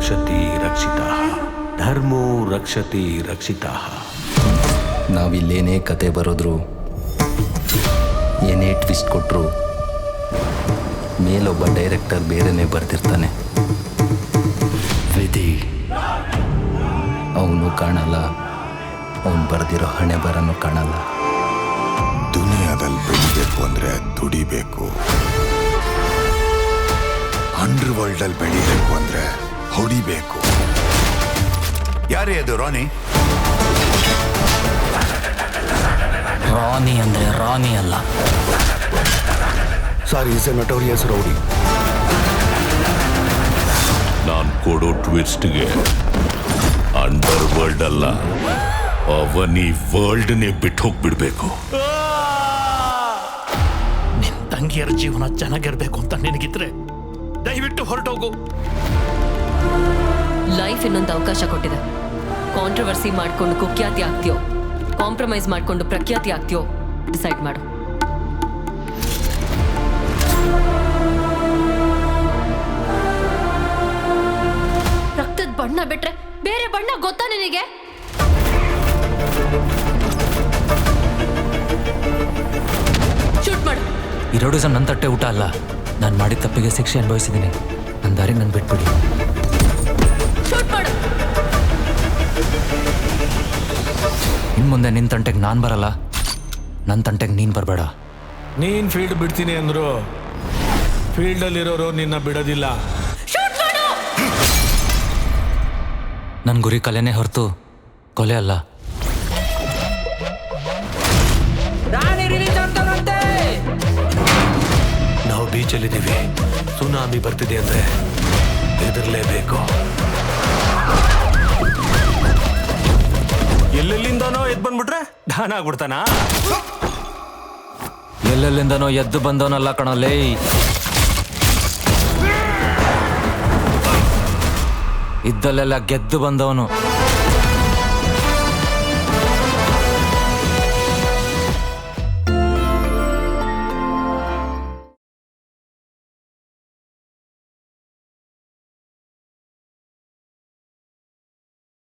ರಕ್ಷತಿ ರಕ್ಷಿತಾಃ ಧರ್ಮೋ ರಕ್ಷತಿ ರಕ್ಷಿತಾಃ. ನಾವಿಲ್ಲೇನೇ ಕತೆ ಬರೋದ್ರು, ಏನೇ ಟ್ವಿಸ್ಟ್ ಕೊಟ್ಟರು, ಮೇಲೊಬ್ಬ ಡೈರೆಕ್ಟರ್ ಬೇರೆನೇ ಬರ್ತಿರ್ತಾನೆ. ವಿಧಿ ಅವನು ಕಾಣಲ್ಲ, ಅವನು ಬರೆದಿರೋ ಹಣೆ ಬರನು ಕಾಣಲ್ಲ. ದುನಿಯಾದಲ್ಲಿ ಬೆಳಿಬೇಕು ಅಂದ್ರೆ ದುಡಿಬೇಕು, ಅಂಡರ್ ವರ್ಲ್ಡ್ ಅಲ್ಲಿ ಬೆಳಿಬೇಕು ಅಂದ್ರೆ ಹೊಡಿಬೇಕು. ಯಾರೇ ಅದು ರಾನಿ? ರಾನಿ ಅಂದ್ರೆ ರಾನಿ ಅಲ್ಲ. ಸಾರಿ, ಈಸ್ ಎ ನಟೋರಿಯಸ್ ರೌಡಿ. ನಾನು ಕೊಡೋ ಟ್ವಿಸ್ಟ್ಗೆ ಅಂಡರ್ ವರ್ಲ್ಡ್ ಅಲ್ಲ, ಅವನಿ ವರ್ಲ್ಡ್ನೇ ಬಿಟ್ಟು ಹೋಗ್ಬಿಡ್ಬೇಕು. ನಿನ್ ತಂಗಿಯರ ಜೀವನ ಚೆನ್ನಾಗಿರ್ಬೇಕು ಅಂತ ನಿನಗಿದ್ರೆ ದಯವಿಟ್ಟು ಹೊರಟೋಗು. ಲೈಫ್ ಇನ್ನೊಂದು ಅವಕಾಶ ಕೊಟ್ಟಿದೆ. ಕಾಂಟ್ರವರ್ಸಿ ಮಾಡ್ಕೊಂಡು ಕುಖ್ಯಾತಿ ಆಗ್ತೀಯೋ, ಕಾಂಪ್ರಮೈಸ್ ಮಾಡ್ಕೊಂಡು ಪ್ರಖ್ಯಾತಿ ಆಗ್ತೀಯೋ, ಡಿಸೈಡ್ ಮಾಡು. ರಕ್ತದ ಬಣ್ಣ ಬಿಟ್ರೆ ಬೇರೆ ಬಣ್ಣ ಗೊತ್ತಾ ನಿನಗೆ? ಶೂಟ್ ಮಾಡು. ಈ ರೌಡಿಸಮ್ ನನ್ನ ತಟ್ಟೆ ಊಟ ಅಲ್ಲ. ನಾನು ಮಾಡಿದ ತಪ್ಪಿಗೆ ಶಿಕ್ಷೆ ಅನುಭವಿಸಿದ್ದೀನಿ. ನನ್ನ ದಾರಿಗೆ ನಾನು ಬಿಟ್ಬಿಡಿ. ಶೂಟ್ ಮಾಡು. ಇನ್ನು ಮುಂದೆ ನಿನ್ನ ತಂಟೆಗೆ ನಾನು ಬರಲ್ಲ, ನನ್ನ ತಂಟೆಗೆ ನೀನು ಬರಬೇಡ. ನೀನ್ ಫೀಲ್ಡ್ ಬಿಡ್ತೀನಿ ಅಂದ್ರು ಫೀಲ್ಡಲ್ಲಿರೋರು ನಿನ್ನ ಬಿಡೋದಿಲ್ಲ. ನನ್ನ ಗುರಿ ಕಲೆನೇ ಹೊರತು ಕೊಲೆ ಅಲ್ಲ. ನಾವು ಬೀಚಲ್ಲಿದ್ದೀವಿ, ಸುನಾಮಿ ಬರ್ತಿದೆ ಅಂದ್ರೆ ಹೆದರ್ಲೇಬೇಕು. ಎಲ್ಲೆಲ್ಲಿಂದನೋ ಎದ್ ಬಂದ್ಬಿಟ್ರೆ ಢಾನ್ ಆಗ್ಬಿಡ್ತಾನ. ಎಲ್ಲೆಲ್ಲಿಂದನೋ ಎದ್ದು ಬಂದವನಲ್ಲ ಕಣಲೇ, ಇದ್ದಲ್ಲೆಲ್ಲ ಗೆದ್ದು ಬಂದವನು.